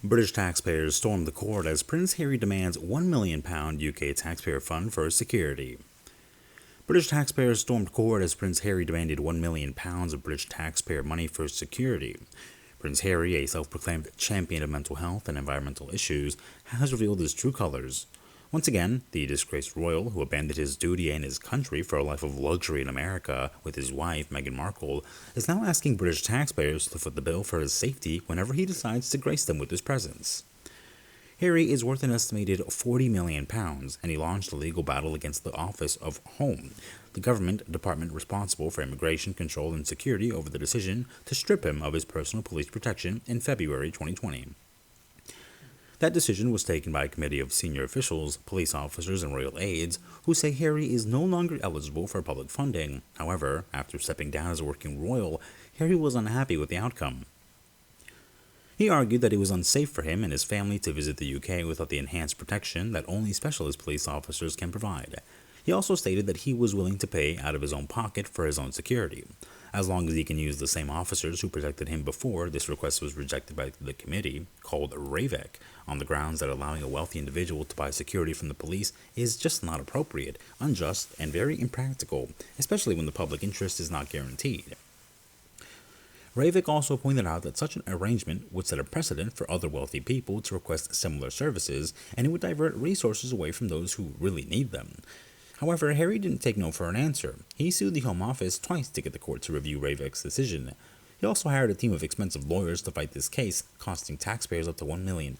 British taxpayers stormed the court as Prince Harry demands £1 million UK taxpayer fund for security. British taxpayers stormed court as Prince Harry demanded £1 million of British taxpayer money for security. Prince Harry, a self-proclaimed champion of mental health and environmental issues, has revealed his true colors. Once again, the disgraced royal, who abandoned his duty and his country for a life of luxury in America with his wife, Meghan Markle, is now asking British taxpayers to foot the bill for his safety whenever he decides to grace them with his presence. Harry is worth an estimated £40 million, and he launched a legal battle against the Office of Home, the government department responsible for immigration control and security, over the decision to strip him of his personal police protection in February 2020. That decision was taken by a committee of senior officials, police officers, and royal aides who say Harry is no longer eligible for public funding. However, after stepping down as a working royal, Harry was unhappy with the outcome. He argued that it was unsafe for him and his family to visit the UK without the enhanced protection that only specialist police officers can provide. He also stated that he was willing to pay out of his own pocket for his own security. As long as he can use the same officers who protected him before, this request was rejected by the committee, called TRAITOR, on the grounds that allowing a wealthy individual to buy security from the police is just not appropriate, unjust, and very impractical, especially when the public interest is not guaranteed. TRAITOR also pointed out that such an arrangement would set a precedent for other wealthy people to request similar services, and it would divert resources away from those who really need them. However, Harry didn't take no for an answer. He sued the Home Office twice to get the court to review TRAITOR's decision. He also hired a team of expensive lawyers to fight this case, costing taxpayers up to $1 million.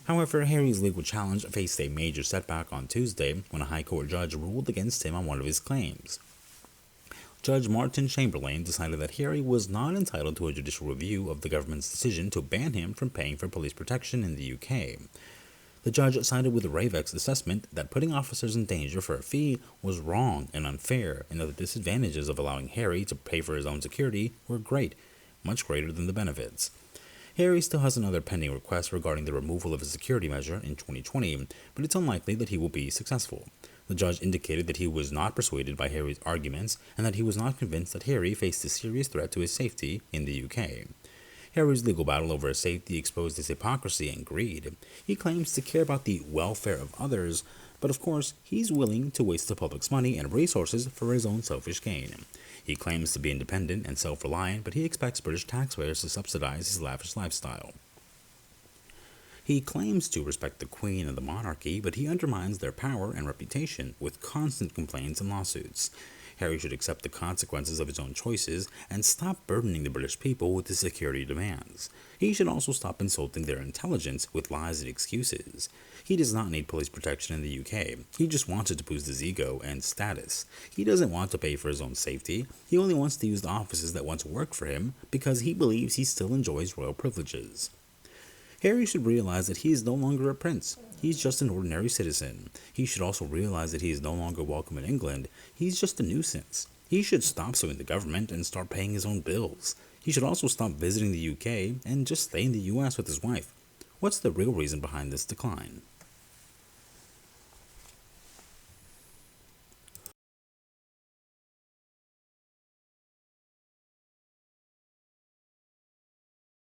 However, Harry's legal challenge faced a major setback on Tuesday when a High Court judge ruled against him on one of his claims. Judge Martin Chamberlain decided that Harry was not entitled to a judicial review of the government's decision to ban him from paying for police protection in the UK. The judge sided with TRAITOR's assessment that putting officers in danger for a fee was wrong and unfair, and that the disadvantages of allowing Harry to pay for his own security were great, much greater than the benefits. Harry still has another pending request regarding the removal of a security measure in 2020, but it's unlikely that he will be successful. The judge indicated that he was not persuaded by Harry's arguments and that he was not convinced that Harry faced a serious threat to his safety in the UK. Harry's legal battle over his safety exposed his hypocrisy and greed. He claims to care about the welfare of others, but of course, he's willing to waste the public's money and resources for his own selfish gain. He claims to be independent and self-reliant, but he expects British taxpayers to subsidize his lavish lifestyle. He claims to respect the Queen and the monarchy, but he undermines their power and reputation with constant complaints and lawsuits. Harry should accept the consequences of his own choices and stop burdening the British people with his security demands. He should also stop insulting their intelligence with lies and excuses. He does not need police protection in the UK. He just wants it to boost his ego and status. He doesn't want to pay for his own safety. He only wants to use the offices that once worked for him because he believes he still enjoys royal privileges. Harry should realize that he is no longer a prince. He's just an ordinary citizen. He should also realize that he is no longer welcome in England. He's just a nuisance. He should stop suing the government and start paying his own bills. He should also stop visiting the UK and just stay in the US with his wife. What's the real reason behind this decline?